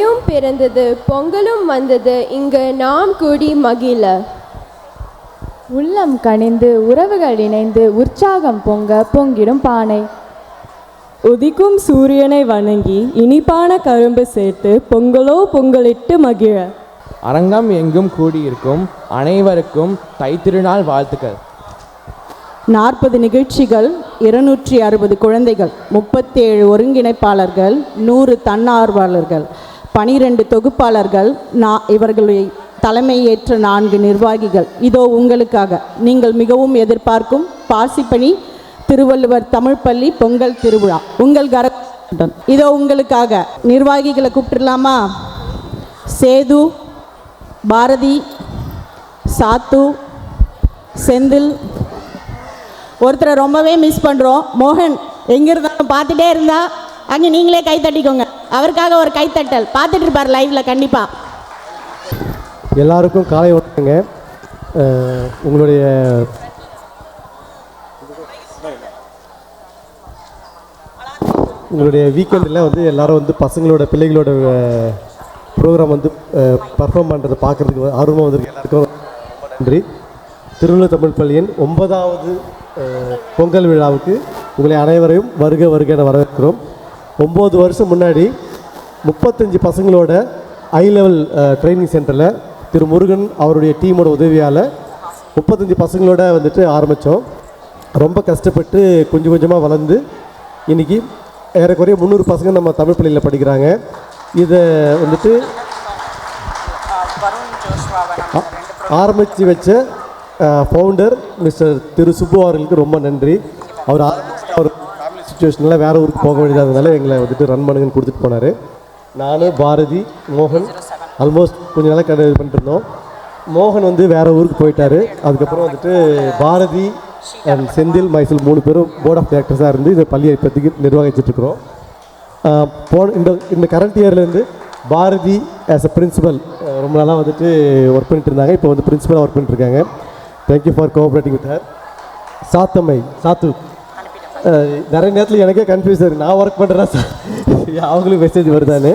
ஒளியும் பிறந்தது, பொங்கலும் வந்தது, இங்கு நாம் கூடி மகிழ. உள்ளம் கனிந்து உறவுகள் இணைந்து உற்சாகம் பொங்க பொங்கிடும் பானை. உதிக்கும் சூரியனை வணங்கி இனிப்பான கரும்பு சேர்த்து பொங்கலோ பொங்கலிட்டு மகிழ. அரங்கம் எங்கும் கூடியிருக்கும் அனைவருக்கும் தைத்திருநாள் வாழ்த்துக்கள். 40 நிகழ்ச்சிகள், 260 குழந்தைகள், 37 ஒருங்கிணைப்பாளர்கள், 100 தன்னார்வலர்கள், 12 தொகுப்பாளர்கள், இவர்களை தலைமையேற்ற 4 நிர்வாகிகள். இதோ உங்களுக்காக நீங்கள் மிகவும் எதிர்பார்க்கும் பாசிப்பணி திருவள்ளுவர் தமிழ் பள்ளி பொங்கல் திருவிழா உங்கள் இதோ உங்களுக்காக. நிர்வாகிகளை கூப்பிட்டுலாமா? சேது, பாரதி, சாத்து, செந்தில். ஒருத்தரை ரொம்பவே மிஸ் பண்ணுறோம். மோகன் எங்கே இருந்தாலும் பார்த்துட்டே இருந்தா அங்கே நீங்களே கை தட்டிக்கோங்க. அவருக்காக ஒரு கைத்தட்டல். பார்த்துட்டு இருப்பார் லைவில் கண்டிப்பாக. எல்லாருக்கும் காலை வணக்கங்க. உங்களுடைய வீக்கெண்டில் வந்து எல்லோரும் வந்து பசங்களோட பிள்ளைகளோட ப்ரோக்ராம் வந்து பர்ஃபார்ம் பண்ணுறதை பார்க்குறதுக்கு ஆர்வமாக வந்திருக்கு. எல்லாருக்கும் நன்றி. திருவள்ளுவர் தமிழ் பள்ளியின் 9வது பொங்கல் விழாவுக்கு உங்களை அனைவரையும் வருக வருக என வரவேற்கிறோம். 9 வருஷம் முன்னாடி 35 பசங்களோட ஹை லெவல் ட்ரைனிங் சென்டரில் திரு முருகன் அவருடைய டீமோட உதவியால் 35 பசங்களோட வந்துட்டு ஆரம்பித்தோம். ரொம்ப கஷ்டப்பட்டு கொஞ்சம் கொஞ்சமாக வளர்ந்து இன்றைக்கி ஏறக்குறைய 300 பசங்க நம்ம தமிழ் பள்ளியில் படிக்கிறாங்க. இதை வந்துட்டு ஆரம்பித்து வச்ச ஃபவுண்டர் மிஸ்டர் திரு சுப்பு அவர்களுக்கு ரொம்ப நன்றி. அவர் ஃபேமிலி சுச்சுவேஷனில் வேறு ஊருக்கு போக வேண்டியதாதனால எங்களை வந்துட்டு ரன் பண்ணுங்கன்னு கொடுத்துட்டு போனார். நான், பாரதி, மோகன் ஆல்மோஸ்ட் கொஞ்சம் நாளாக இது பண்ணிட்டு இருந்தோம். மோகன் வந்து வேறு ஊருக்கு போயிட்டார். அதுக்கப்புறம் வந்துட்டு பாரதி அண்ட் செந்தில், மைசல் 3 பேரும் போர்ட் ஆஃப் டைரக்டர்ஸாக இருந்து இந்த பள்ளியை இப்போதைக்கு நிர்வகிச்சிட்ருக்குறோம். இந்த கரண்ட் இயர்லேருந்து பாரதி ஆஸ் அ பிரின்சிபல் ரொம்ப நாளாக வந்துட்டு ஒர்க் பண்ணிட்டு இருந்தாங்க. இப்போ வந்து பிரின்சிபலாக ஒர்க் பண்ணிட்டுருக்காங்க. Thank you for cooperating with her. சாத்து நிறைய நேரத்தில் எனக்கே கன்ஃபியூஸ் இருக்குது, நான் ஒர்க் பண்ணுறேன்னா அவங்களுக்கு மெசேஜ் வருதான்னு.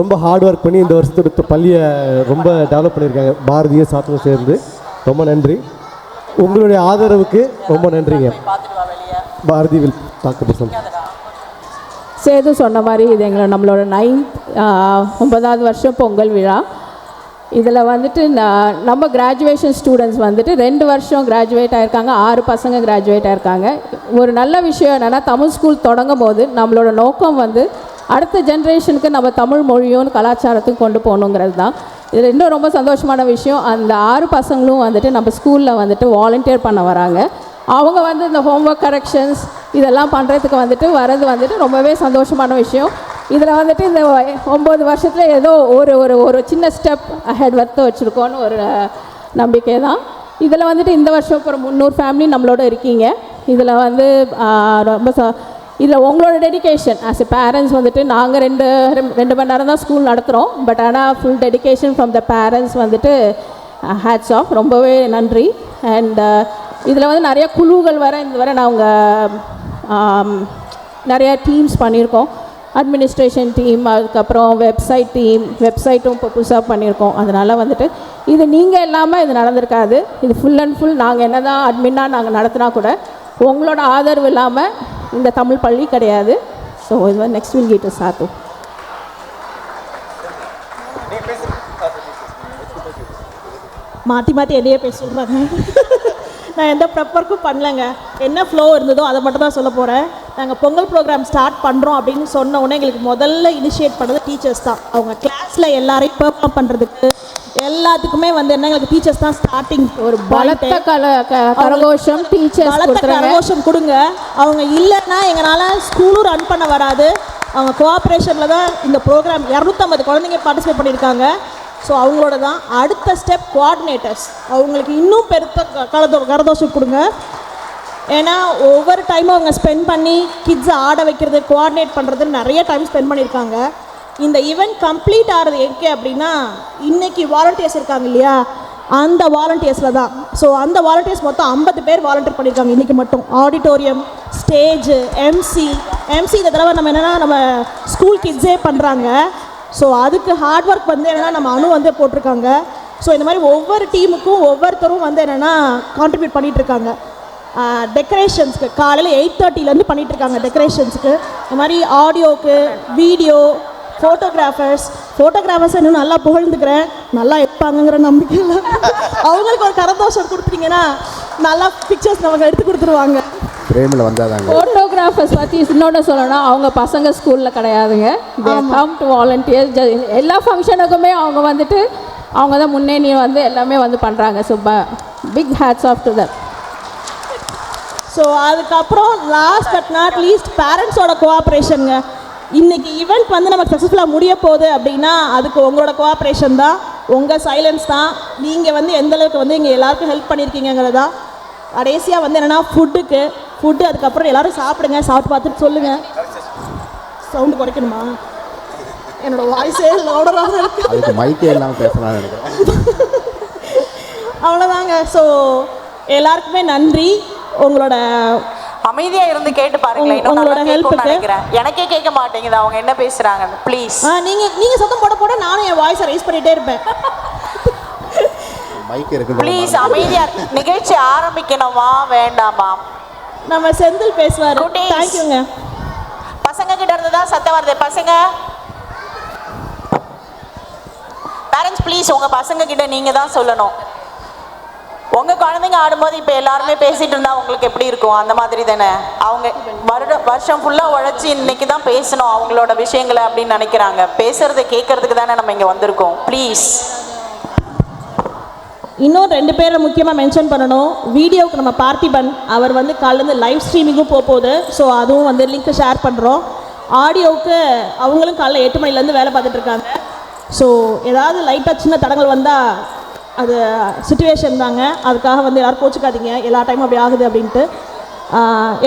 ரொம்ப ஹார்ட் ஒர்க் பண்ணி இந்த வருஷத்தோட பள்ளியை ரொம்ப டெவலப் பண்ணியிருக்காங்க பாரதியும் சாத்துவும் சேர்ந்து. ரொம்ப நன்றி. உங்களுடைய ஆதரவுக்கு ரொம்ப நன்றிங்க. Bharathi will talk person. Sethu சொன்ன மாதிரி இது நம்மளோட 9வது வருஷம் பொங்கல் விழா. இதில் வந்துட்டு நம்ம கிராஜுவேஷன் ஸ்டூடெண்ட்ஸ் வந்துட்டு 2 வருஷம் கிராஜுவேட் ஆகிருக்காங்க, 6 பசங்க கிராஜுவேட் ஆகிருக்காங்க. ஒரு நல்ல விஷயம் என்னென்னா, தமிழ் ஸ்கூல் தொடங்கும் போது நம்மளோட நோக்கம் வந்து அடுத்த ஜென்ரேஷனுக்கு நம்ம தமிழ் மொழியும் கலாச்சாரத்தையும் கொண்டு போகணுங்கிறது தான். இதில் இன்னும் ரொம்ப சந்தோஷமான விஷயம், அந்த 6 பசங்களும் வந்துட்டு நம்ம ஸ்கூலில் வந்துட்டு வாலண்டியர் பண்ண வராங்க. அவங்க வந்து இந்த ஹோம்ஒர்க் கரெக்ஷன்ஸ் இதெல்லாம் பண்ணுறதுக்கு வந்துட்டு வரது வந்துட்டு ரொம்பவே சந்தோஷமான விஷயம். இதில் வந்துட்டு இந்த 9 வருஷத்தில் ஏதோ ஒரு சின்ன ஸ்டெப் அஹெட் வர்த்து வச்சுருக்கோன்னு ஒரு நம்பிக்கை தான். இதில் வந்துட்டு இந்த வருஷம் ஒரு 300 ஃபேமிலி நம்மளோட இருக்கீங்க. இதில் வந்து ரொம்ப இதில் உங்களோட டெடிக்கேஷன் ஆஸ் எ பேரண்ட்ஸ் வந்துட்டு நாங்கள் 2 மணி நேரம் தான் ஸ்கூல் நடத்துகிறோம். பட் ஆனால் full dedication from the parents வந்துட்டு ஹேட்ஸ் ஆஃப், ரொம்பவே நன்றி. அண்ட் இதில் வந்து நிறைய குழுக்கள் இந்த வர நாங்கள் நிறையா டீம்ஸ் பண்ணியிருக்கோம். அட்மினிஸ்ட்ரேஷன் டீம், அதுக்கப்புறம் வெப்சைட்டும் இப்போ புதுசாக பண்ணியிருக்கோம். அதனால் வந்துட்டு இது நீங்கள் இல்லாமல் இது நடந்திருக்காது. இது ஃபுல் அண்ட் ஃபுல் நாங்கள் என்ன தான் அட்மின்னாக நாங்கள் நடத்தினா கூட உங்களோட ஆதரவு இல்லாமல் இந்த தமிழ் பள்ளி கிடையாது. ஸோ இது வந்து நெக்ஸ்ட் வில் கெட் சாத்து. மாற்றி என்னையே பேச சொல்கிறாங்க. நான் எந்த ப்ரெப்பருக்கும் பண்ணலைங்க. என்ன ஃப்ளோ இருந்ததோ அதை மட்டும் தான் சொல்ல போகிறேன். நாங்கள் பொங்கல் ப்ரோக்ராம் ஸ்டார்ட் பண்ணுறோம் அப்படின்னு சொன்ன உடனே எங்களுக்கு முதல்ல இனிஷியேட் பண்ணது டீச்சர்ஸ் தான். அவங்க கிளாஸில் எல்லாரையும் பெர்ஃபார்ம் பண்ணுறதுக்கு எல்லாத்துக்குமே வந்து என்ன எங்களுக்கு டீச்சர்ஸ் தான் ஸ்டார்டிங். ஒரு பலத்த கரகோஷம் கரகோஷம் கொடுங்க. அவங்க இல்லைன்னா எங்களால் ஸ்கூலும் ரன் பண்ண வராது. அவங்க கோஆப்ரேஷனில் தான் இந்த ப்ரோக்ராம் 250 குழந்தைங்க பார்ட்டிசிபேட் பண்ணியிருக்காங்க. ஸோ அவங்களோட தான் அடுத்த ஸ்டெப் கோஆர்டினேட்டர்ஸ். அவங்களுக்கு இன்னும் பெருத்த கரதோஷம் கொடுங்க. ஏன்னா ஒவ்வொரு டைமும் அவங்க ஸ்பெண்ட் பண்ணி கிட்ஸை ஆட வைக்கிறது, கோஆர்டினேட் பண்ணுறதுன்னு நிறைய டைம் ஸ்பெண்ட் பண்ணியிருக்காங்க. இந்த ஈவெண்ட் கம்ப்ளீட் ஆகிறது எங்கே அப்படின்னா இன்றைக்கி வாலண்டியர்ஸ் இருக்காங்க இல்லையா, அந்த வாலண்டியர்ஸில் தான். ஸோ அந்த வாலண்டியர்ஸ் மொத்தம் 50 பேர் வாலண்டியர் பண்ணியிருக்காங்க இன்றைக்கி மட்டும். ஆடிட்டோரியம், ஸ்டேஜு, எம்சி இந்த தடவை நம்ம என்னென்னா நம்ம ஸ்கூல் கிட்ஸே பண்ணுறாங்க. ஸோ அதுக்கு ஹார்ட் ஒர்க் வந்து என்னென்னா நம்ம அணு வந்து போட்டிருக்காங்க. ஸோ இந்த மாதிரி ஒவ்வொரு டீமுக்கும் ஒவ்வொருத்தரும் வந்து என்னென்னா கான்ட்ரிபியூட் பண்ணிகிட்ருக்காங்க. டெக்கரேஷன்ஸ்க்கு காலையில் 8:30 பண்ணிகிட்ருக்காங்க டெக்கரேஷன்ஸுக்கு. இந்த மாதிரி ஆடியோவுக்கு, வீடியோ, ஃபோட்டோகிராஃபர்ஸ் இன்னும் நல்லா புகழ்ந்துக்கிறேன், நல்லா எடுப்பாங்கங்கிற நம்பிக்கையில் அவங்களுக்கு ஒரு கரதோஷம் கொடுத்துட்டிங்கன்னா நல்லா பிக்சர்ஸ் நமக்கு எடுத்து கொடுத்துருவாங்க. பிரேமில் வந்தாதாங்க. ஃபோட்டோகிராஃபர்ஸ் பற்றி இன்னொன்று சொல்லணும்னா அவங்க பசங்க ஸ்கூலில் கிடையாதுங்க. Come to volunteers. எல்லா ஃபங்க்ஷனுக்குமே அவங்க வந்துட்டு அவங்க தான் முன்னேறி வந்து எல்லாமே வந்து பண்ணுறாங்க. So big hats off to that. So அதுக்கப்புறம் லாஸ்ட் பட் நாட் லீஸ்ட் பேரண்ட்ஸோட கோஆப்ரேஷனுங்க. இன்றைக்கி ஈவெண்ட் வந்து நமக்கு சக்ஸஸ்ஃபுல்லாக முடிய போகுது அப்படின்னா அதுக்கு உங்களோட கோஆப்ரேஷன் தான், உங்கள் சைலன்ஸ் தான். நீங்கள் வந்து எந்தளவுக்கு வந்து இங்கே எல்லாருக்கும் ஹெல்ப் பண்ணியிருக்கீங்கிறது தான். கடைசியாக வந்து என்னென்னா ஃபுட்டு அதுக்கப்புறம் எல்லோரும் சாப்பிடுங்க, சாப்பிட்டு பார்த்துட்டு சொல்லுங்கள். சவுண்டு குறைக்கணுமா? என்னோடய வாய்ஸே லவுடராக இருக்குது, அதுக்கு மைக்கே எல்லாம் பேசலாம்னு நினைக்கிறேன். அவ்வளோதாங்க. ஸோ எல்லாருக்குமே நன்றி. உங்களோட அமைதியா இருந்து கேட்டு பாருங்களேன். உங்களோட ஹெல்ப்புக்கு நினைக்கிறேன் எனக்கே கேட்க மாட்டேங்குது அவங்க என்ன பேசுறாங்க. ப்ளீஸ் நீங்க சத்தம் போட நானும் என் வாய்ஸை ரைஸ் பண்ணிட்டே இருப்பேன். மைக் இருக்கு, ப்ளீஸ் அமைதியா. நிகழ்ச்சி ஆரம்பிக்கணுமா வேண்டாமா? நம்ம செந்தில் பேசுவாரு. தேங்க்யூங்க. பசங்க கிட்ட இருந்து தான் சத்தம் வருது. பசங்க பேரண்ட்ஸ் ப்ளீஸ் உங்க பசங்க கிட்ட நீங்க தான் சொல்லணும். உங்கள் குழந்தைங்க ஆடும்போது இப்போ எல்லாருமே பேசிகிட்டு இருந்தால் உங்களுக்கு எப்படி இருக்கும்? அந்த மாதிரி தானே அவங்க வருஷம் ஃபுல்லாக உழைச்சி இன்னைக்கு தான் பேசணும் அவங்களோட விஷயங்களை அப்படின்னு நினைக்கிறாங்க. பேசுகிறத கேட்கறதுக்கு தானே நம்ம இங்கே வந்திருக்கோம். ப்ளீஸ். இன்னும் 2 பேரை முக்கியமாக மென்ஷன் பண்ணணும். வீடியோவுக்கு நம்ம பார்த்திபன் அவர் வந்து காலையிலேருந்து லைவ் ஸ்ட்ரீமிங்கும் போகுது. ஸோ அதுவும் வந்து லிங்க் ஷேர் பண்ணுறோம். ஆடியோவுக்கு அவங்களும் காலைல 8 மணிலேருந்து வேலை பார்த்துட்ருக்காங்க. ஸோ ஏதாவது லைட்டாக சின்ன தடங்கள் வந்தால் அது சிச்சுவேஷன் தாங்க, அதுக்காக வந்து எல்லோரும் கோச்சிக்காதீங்க. எல்லா டைமும் அப்படி ஆகுது அப்படின்ட்டு.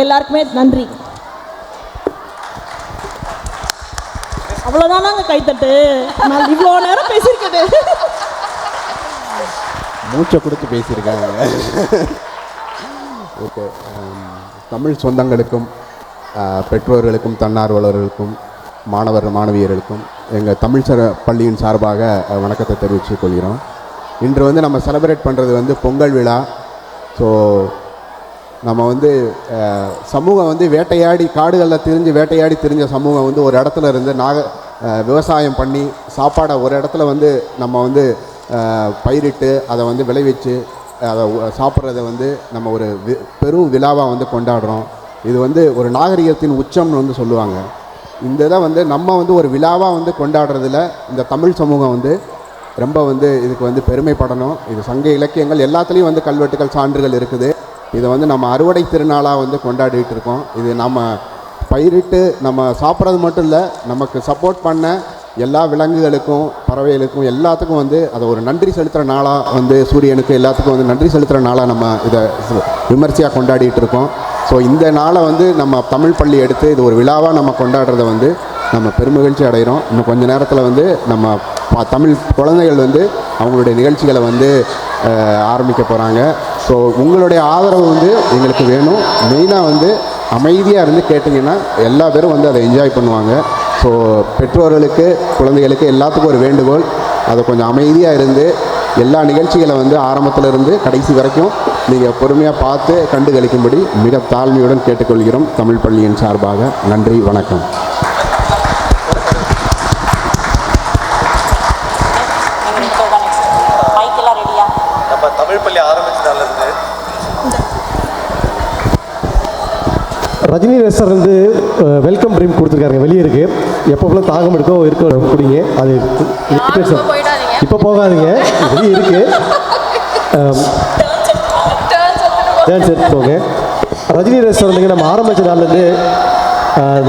எல்லாருக்குமே நன்றி. அவ்வளோதானாங்க கைத்தட்டு. நான் இவ்வளோ நேரம் பேசியிருக்கேன். மூச்சை கொடுத்து பேசியிருக்காங்க. ஓகே. தமிழ் சொந்தங்களுக்கும் பெற்றோர்களுக்கும் தன்னார்வலர்களுக்கும் மாணவியர்களுக்கும் எங்கள் தமிழ் பள்ளியின் சார்பாக வணக்கத்தை தெரிவித்துக் கொள்கிறோம். இன்று வந்து நம்ம செலிப்ரேட் பண்ணுறது வந்து பொங்கல் விழா. ஸோ நம்ம வந்து சமூகம் வந்து காடுகளில் வேட்டையாடி திரிஞ்ச சமூகம் வந்து ஒரு இடத்துல இருந்து விவசாயம் பண்ணி சாப்பாடை ஒரு இடத்துல வந்து நம்ம வந்து பயிரிட்டு அதை வந்து விளைவிச்சு அதை சாப்பிட்றத வந்து நம்ம ஒரு பெரும் விழாவாக வந்து கொண்டாடுறோம். இது வந்து ஒரு நாகரிகத்தின் உச்சம்னு வந்து சொல்லுவாங்க. இந்த இதை வந்து நம்ம வந்து ஒரு விழாவாக வந்து கொண்டாடுறதுல இந்த தமிழ் சமூகம் வந்து ரொம்ப வந்து இதுக்கு வந்து பெருமைப்படணும். இது சங்க இலக்கியங்கள் எல்லாத்துலேயும் வந்து கல்வெட்டுகள் சான்றுகள் இருக்குது. இதை வந்து நம்ம அறுவடை திருநாளாக வந்து கொண்டாடிட்டு இருக்கோம். இது நம்ம பயிரிட்டு நம்ம சாப்பிட்றது மட்டும் இல்லை, நமக்கு சப்போர்ட் பண்ண எல்லா விலங்குகளுக்கும் பறவைகளுக்கும் எல்லாத்துக்கும் வந்து அதை ஒரு நன்றி செலுத்துகிற நாளாக வந்து சூரியனுக்கு எல்லாத்துக்கும் வந்து நன்றி செலுத்துகிற நாளாக நம்ம இதை விமர்சையாக கொண்டாடிட்டு இருக்கோம். ஸோ இந்த நாளை வந்து நம்ம தமிழ் பள்ளி எடுத்து இது ஒரு விழாவாக நம்ம கொண்டாடுறத வந்து நம்ம பெருமகிழ்ச்சி அடைகிறோம். இன்னும் கொஞ்சம் நேரத்தில் வந்து நம்ம தமிழ் குழந்தைகள் வந்து அவங்களுடைய நிகழ்ச்சிகளை வந்து ஆரம்பிக்க போகிறாங்க. ஸோ உங்களுடைய ஆதரவு வந்து எங்களுக்கு வேணும். மெயினாக வந்து அமைதியாக இருந்து கேட்டிங்கன்னா எல்லா பேரும் வந்து அதை என்ஜாய் பண்ணுவாங்க. ஸோ பெற்றோர்களுக்கு குழந்தைகளுக்கு எல்லாத்துக்கும் ஒரு வேண்டுகோள், அதை கொஞ்சம் அமைதியாக இருந்து எல்லா நிகழ்ச்சிகளை வந்து ஆரம்பத்திலிருந்து கடைசி வரைக்கும் நீங்கள் பொறுமையாக பார்த்து கண்டுகளிக்கும்படி மிக தாழ்மையுடன் கேட்டுக்கொள்கிறோம் தமிழ் பள்ளியின் சார்பாக. நன்றி, வணக்கம். தமிழ் பள்ளி ஆரம்பிச்சதாலேருந்து ரஜினி ரெஸ்டாரண்ட் வந்து வெல்கம் ட்ரீம் கொடுத்துருக்காருங்க. வெளியே இருக்குது, எப்போ தாகம் இருக்க குடிங்க. அது இப்போ போகாதீங்க, வெளியே இருக்குது. டான்ஸ் எடுத்துக்கோங்க. ரஜினி ரெஸ்டாரண்ட்டுக்கு நம்ம ஆரம்பித்த நாள்லேருந்து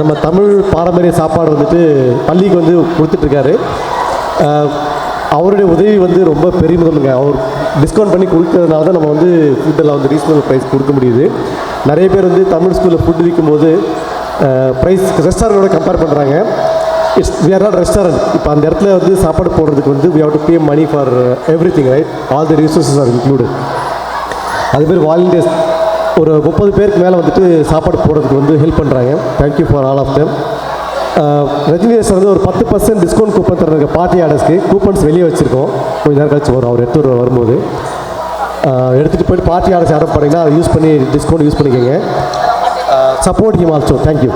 நம்ம தமிழ் பாரம்பரிய சாப்பாடு வந்துட்டு பள்ளிக்கு வந்து கொடுத்துட்ருக்காரு. அவருடைய உதவி வந்து ரொம்ப பெருமிதமுங்க. அவர் டிஸ்கவுண்ட் பண்ணி கொடுக்கறதுனால தான் நம்ம வந்து ஃபுட்டெல்லாம் வந்து ரீசனபிள் ப்ரைஸ் கொடுக்க முடியுது. நிறைய பேர் வந்து தமிழ் ஸ்கூலில் ஃபுட் விற்கும்போது ப்ரைஸ் ரெஸ்டாரண்ட்டோட கம்பேர் பண்ணுறாங்க. we are not restaurant. இப்போ அந்த இடத்துல வந்து சாப்பாடு போடுறதுக்கு வந்து we have to pay money for everything, right? all the resources are included. அதுமாரி வாலண்டியர்ஸ் ஒரு 30 பேருக்கு மேலே வந்துட்டு சாப்பாடு போடுறதுக்கு வந்து ஹெல்ப் பண்ணுறாங்க. Thank you for all of them. Rajinikanth வந்து ஒரு 10% டிஸ்கவுண்ட் கூப்பன் தர்றாங்க பார்ட்டி ஆர்டர்ஸ்க்கு. கூப்பன்ஸ் வெளியே வச்சுருக்கோம், கொஞ்சம் நேரம் கழிச்சு வரும் அவர் எடுத்துகிட்டு வரும்போது. எடுத்துகிட்டு போய்ட்டு பார்ட்டி ஆர்டர்ஸ் ஆர்டர் பண்ணிங்கன்னா அதை யூஸ் பண்ணி டிஸ்கவுண்ட் யூஸ் பண்ணிக்கோங்க. Support him also. தேங்க்யூ.